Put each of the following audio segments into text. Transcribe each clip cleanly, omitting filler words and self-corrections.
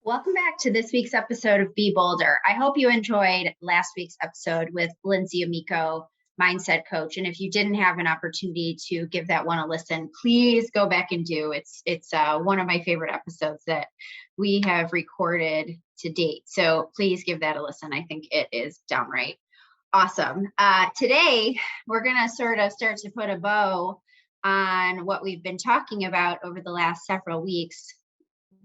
Welcome back to this week's episode of Be Bolder. I hope you enjoyed last week's episode with Lindsay Amico, mindset coach. And if you didn't have an opportunity to give that one a listen, please go back and do. It's one of my favorite episodes that we have recorded to date. So please give that a listen. I think it is downright awesome. Today, we're going to sort of start to put a bow on what we've been talking about over the last several weeks.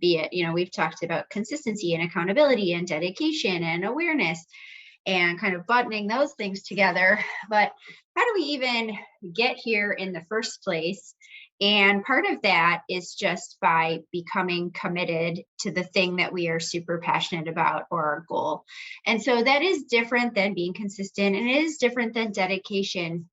Be it, we've talked about consistency and accountability and dedication and awareness and kind of buttoning those things together. But how do we even get here in the first place? And part of that is just by becoming committed to the thing that we are super passionate about or our goal. And so that is different than being consistent, and it is different than dedication.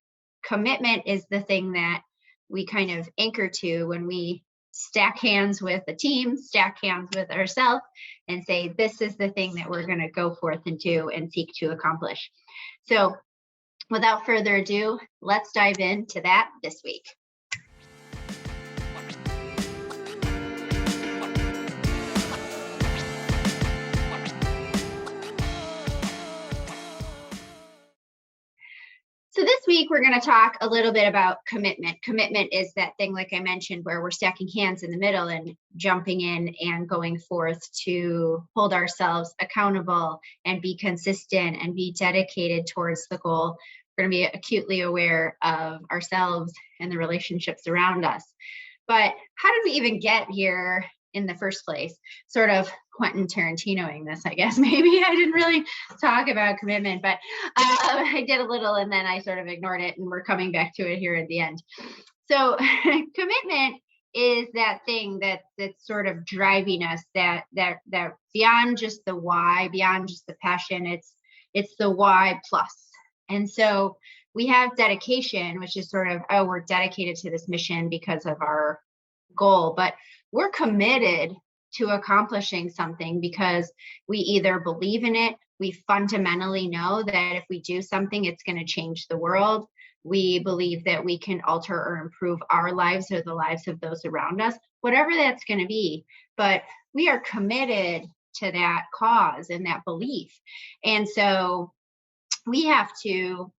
Commitment is the thing that we kind of anchor to when we stack hands with a team, stack hands with ourselves, and say, this is the thing that we're going to go forth and do and seek to accomplish. So without further ado, let's dive into that this week. So this week, we're going to talk a little bit about commitment. Commitment is that thing, like I mentioned, where we're stacking hands in the middle and jumping in and going forth to hold ourselves accountable and be consistent and be dedicated towards the goal. We're going to be acutely aware of ourselves and the relationships around us. But how did we even get here in the first place? Sort of Quentin Tarantinoing this, I guess. Maybe I didn't really talk about commitment, but I did a little and then I sort of ignored it, and we're coming back to it here at the end. So commitment is that thing that's sort of driving us, that beyond just the why, beyond just the passion, it's the why plus. And so we have dedication, which is sort of, we're dedicated to this mission because of our goal, but we're committed to accomplishing something because we either believe in it, we fundamentally know that if we do something, it's going to change the world. We believe that we can alter or improve our lives or the lives of those around us, whatever that's going to be. But we are committed to that cause and that belief. And so we have to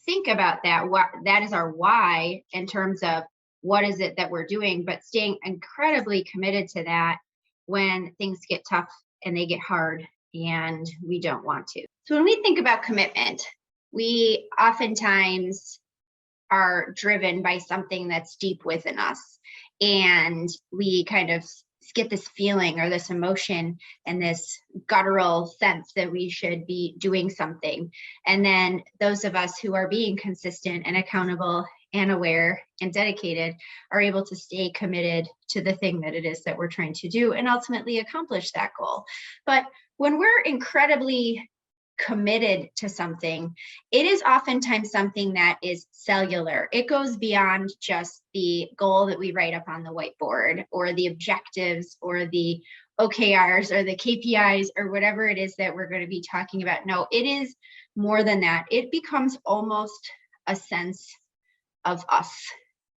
think about that. That is our why in terms of what is it that we're doing, but staying incredibly committed to that when things get tough and they get hard and we don't want to. So when we think about commitment, we oftentimes are driven by something that's deep within us. And we kind of get this feeling or this emotion and this guttural sense that we should be doing something. And then those of us who are being consistent and accountable and aware and dedicated are able to stay committed to the thing that it is that we're trying to do and ultimately accomplish that goal. But when we're incredibly committed to something, it is oftentimes something that is cellular. It goes beyond just the goal that we write up on the whiteboard or the objectives or the OKRs or the KPIs or whatever it is that we're going to be talking about. No, it is more than that. It becomes almost a sense of us.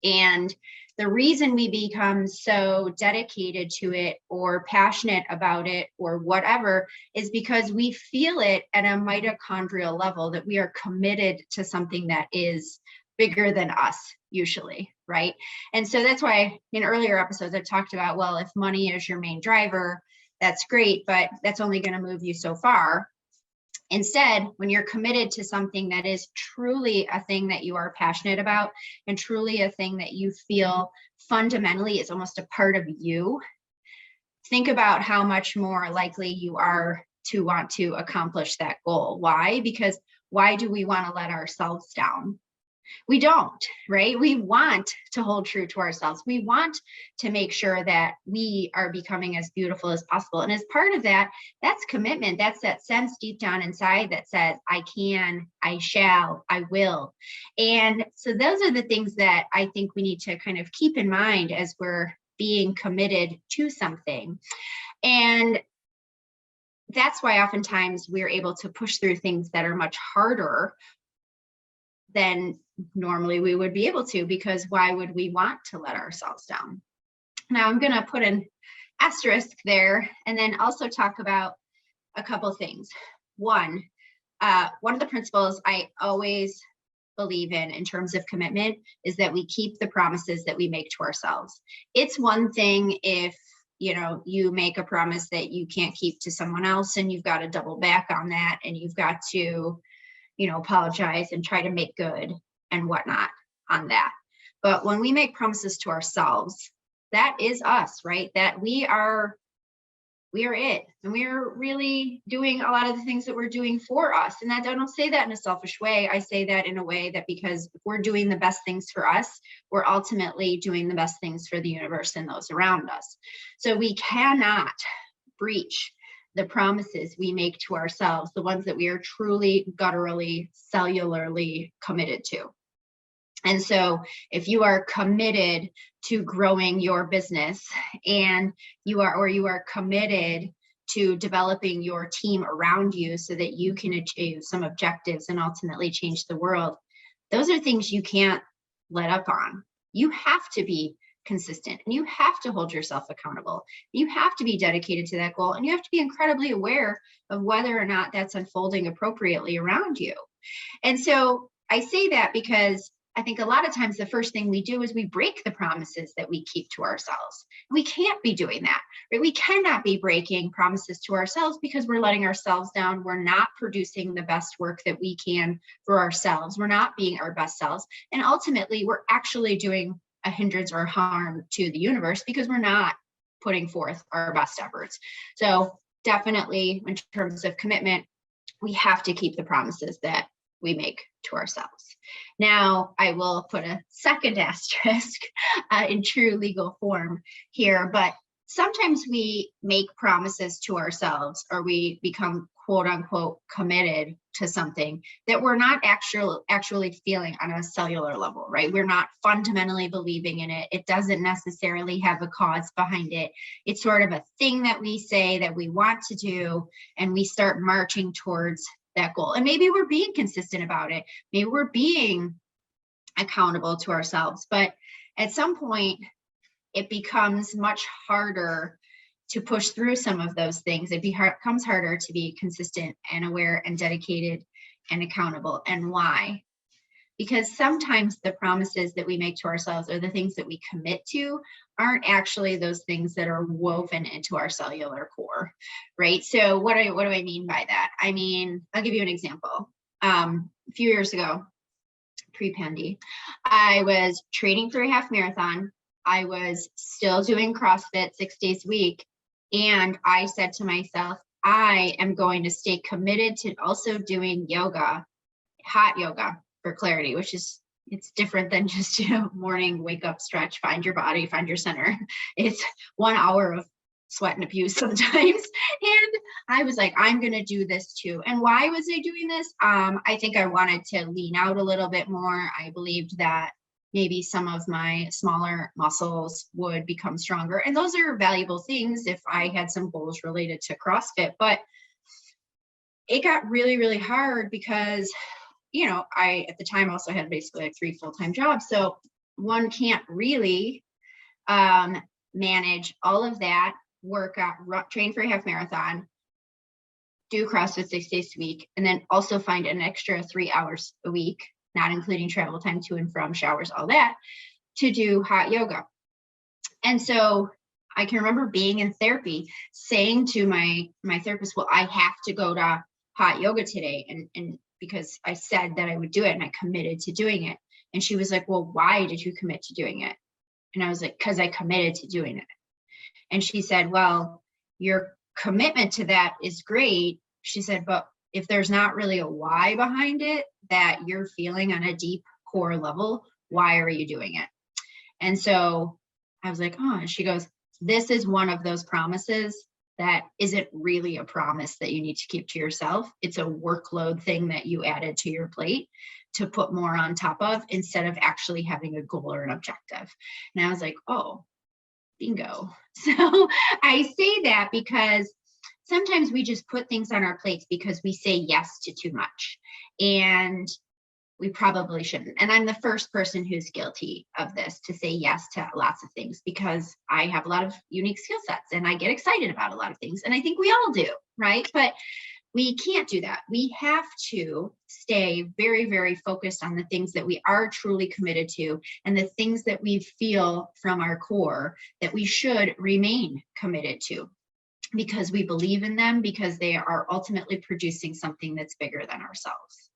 And the reason we become so dedicated to it or passionate about it or whatever is because we feel it at a mitochondrial level, that we are committed to something that is bigger than us usually, right? And so that's why in earlier episodes I've talked about, well, if money is your main driver, that's great, but that's only going to move you so far. Instead, when you're committed to something that is truly a thing that you are passionate about and truly a thing that you feel fundamentally is almost a part of you, think about how much more likely you are to want to accomplish that goal. Why? Because why do we want to let ourselves down? We don't, right? We want to hold true to ourselves. We want to make sure that we are becoming as beautiful as possible. And as part of that, that's commitment. That's that sense deep down inside that says, I can, I shall, I will. And so those are the things that I think we need to kind of keep in mind as we're being committed to something. And that's why oftentimes we're able to push through things that are much harder than normally we would be able to, because why would we want to let ourselves down? Now I'm going to put an asterisk there, and then also talk about a couple things. One of the principles I always believe in terms of commitment is that we keep the promises that we make to ourselves. It's one thing if you make a promise that you can't keep to someone else, and you've got to double back on that, and you've got to apologize and try to make good and whatnot on that. But when we make promises to ourselves, that is us, right? That we are it, and we're really doing a lot of the things that we're doing for us. And that, I don't say that in a selfish way. I say that in a way that because if we're doing the best things for us, we're ultimately doing the best things for the universe and those around us. So we cannot breach the promises we make to ourselves, the ones that we are truly, gutturally, cellularly committed to. And so if you are committed to growing your business, and you are committed to developing your team around you so that you can achieve some objectives and ultimately change the world, those are things you can't let up on. You have to be consistent, and you have to hold yourself accountable. You have to be dedicated to that goal, and you have to be incredibly aware of whether or not that's unfolding appropriately around you. And so I say that because I think a lot of times the first thing we do is we break the promises that we keep to ourselves. We can't be doing that, right? We cannot be breaking promises to ourselves because we're letting ourselves down. We're not producing the best work that we can for ourselves. We're not being our best selves. And ultimately, we're actually doing a hindrance or harm to the universe because we're not putting forth our best efforts. So definitely in terms of commitment, we have to keep the promises that we make to ourselves. Now, I will put a second asterisk in true legal form here, but sometimes we make promises to ourselves, or we become quote unquote committed to something that we're not actually feeling on a cellular level, right? We're not fundamentally believing in it. It doesn't necessarily have a cause behind it. It's sort of a thing that we say that we want to do, and we start marching towards that goal. And maybe we're being consistent about it. Maybe we're being accountable to ourselves, but at some point it becomes much harder to push through some of those things. It becomes harder to be consistent and aware and dedicated and accountable. And why? Because sometimes the promises that we make to ourselves, or the things that we commit to, aren't actually those things that are woven into our cellular core, right? So what do I mean by that? I mean, I'll give you an example. A few years ago, pre-pandy, I was training for a half marathon. I was still doing CrossFit 6 days a week. And I said to myself, I am going to stay committed to also doing yoga, hot yoga, for clarity, which is, it's different than just morning wake up stretch, find your body, find your center. It's 1 hour of sweat and abuse sometimes. And I was like, I'm going to do this too. And why was I doing this? I think I wanted to lean out a little bit more. I believed that maybe some of my smaller muscles would become stronger. And those are valuable things if I had some goals related to CrossFit. But it got really, really hard because I, at the time, also had basically like 3 full-time jobs. So one can't really manage all of that, work out, train for a half marathon, do CrossFit 6 days a week, and then also find an extra 3 hours a week, not including travel time to and from, showers, all that, to do hot yoga. And so I can remember being in therapy saying to my therapist, well, I have to go to hot yoga today. And because I said that I would do it and I committed to doing it. And she was like, well, why did you commit to doing it? And I was like, because I committed to doing it. And she said, well, your commitment to that is great. She said, but if there's not really a why behind it that you're feeling on a deep core level, why are you doing it? And so I was like, oh, and she goes, this is one of those promises that isn't really a promise that you need to keep to yourself. It's a workload thing that you added to your plate to put more on top of, instead of actually having a goal or an objective. And I was like, oh, bingo. So I say that because sometimes we just put things on our plates because we say yes to too much. And we probably shouldn't. And I'm the first person who's guilty of this, to say yes to lots of things, because I have a lot of unique skill sets and I get excited about a lot of things. And I think we all do, right? But we can't do that. We have to stay very, very focused on the things that we are truly committed to, and the things that we feel from our core that we should remain committed to, because we believe in them, because they are ultimately producing something that's bigger than ourselves.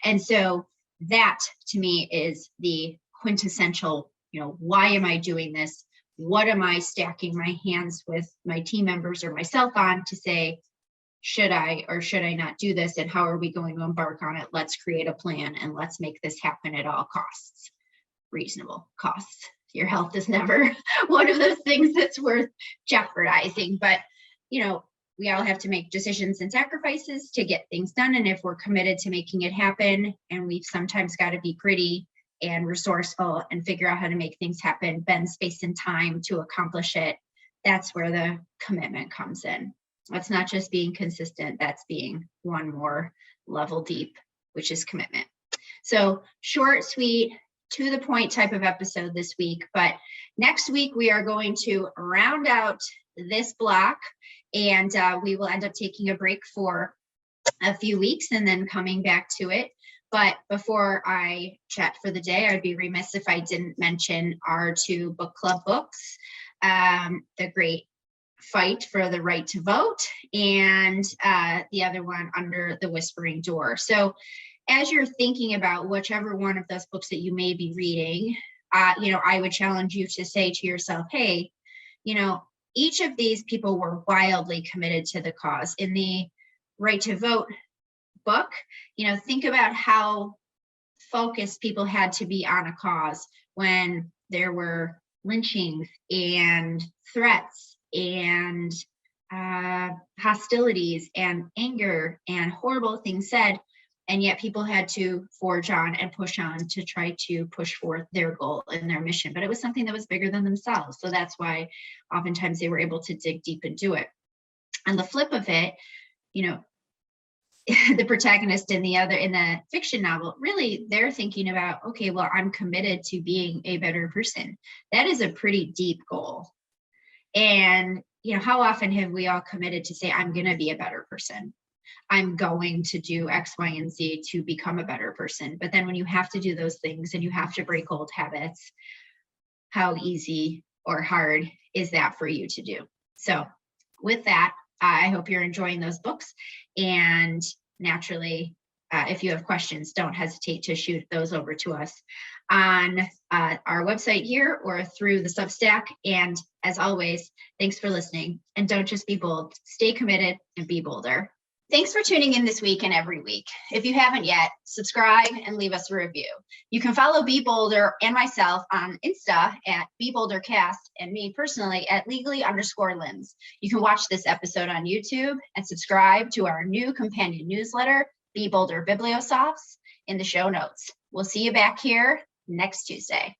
And so that, to me, is the quintessential, why am I doing this? What am I stacking my hands with my team members or myself on to say, should I or should I not do this? And how are we going to embark on it? Let's create a plan and let's make this happen at all costs. Reasonable costs. Your health is never one of those things that's worth jeopardizing. But, we all have to make decisions and sacrifices to get things done. And if we're committed to making it happen, and we've sometimes got to be gritty and resourceful and figure out how to make things happen, bend space and time to accomplish it, that's where the commitment comes in. That's not just being consistent, that's being one more level deep, which is commitment. So short, sweet, to the point type of episode this week. But next week, we are going to round out this block, and we will end up taking a break for a few weeks and then coming back to it. But before I chat for the day, I'd be remiss if I didn't mention our 2 book club books, The Great Fight for the Right to Vote, and the other one, Under the Whispering Door. So as you're thinking about whichever one of those books that you may be reading, I would challenge you to say to yourself, hey, each of these people were wildly committed to the cause. In the Right to Vote book, think about how focused people had to be on a cause when there were lynchings and threats and hostilities and anger and horrible things said. And yet people had to forge on and push on to try to push forth their goal and their mission. But it was something that was bigger than themselves. So that's why oftentimes they were able to dig deep and do it. On the flip of it, the protagonist in the fiction novel, really, they're thinking about, okay, well, I'm committed to being a better person. That is a pretty deep goal. And, how often have we all committed to say, I'm going to be a better person? I'm going to do X, Y, and Z to become a better person. But then when you have to do those things and you have to break old habits, how easy or hard is that for you to do? So with that, I hope you're enjoying those books. And naturally, if you have questions, don't hesitate to shoot those over to us on our website here or through the Substack. And as always, thanks for listening. And don't just be bold, stay committed and be bolder. Thanks for tuning in this week and every week. If you haven't yet, subscribe and leave us a review. You can follow Be Bolder and myself on Insta at BeBolderCast, and me personally at legally_Linz. You can watch this episode on YouTube and subscribe to our new companion newsletter, Be Bolder Bibliosophs, in the show notes. We'll see you back here next Tuesday.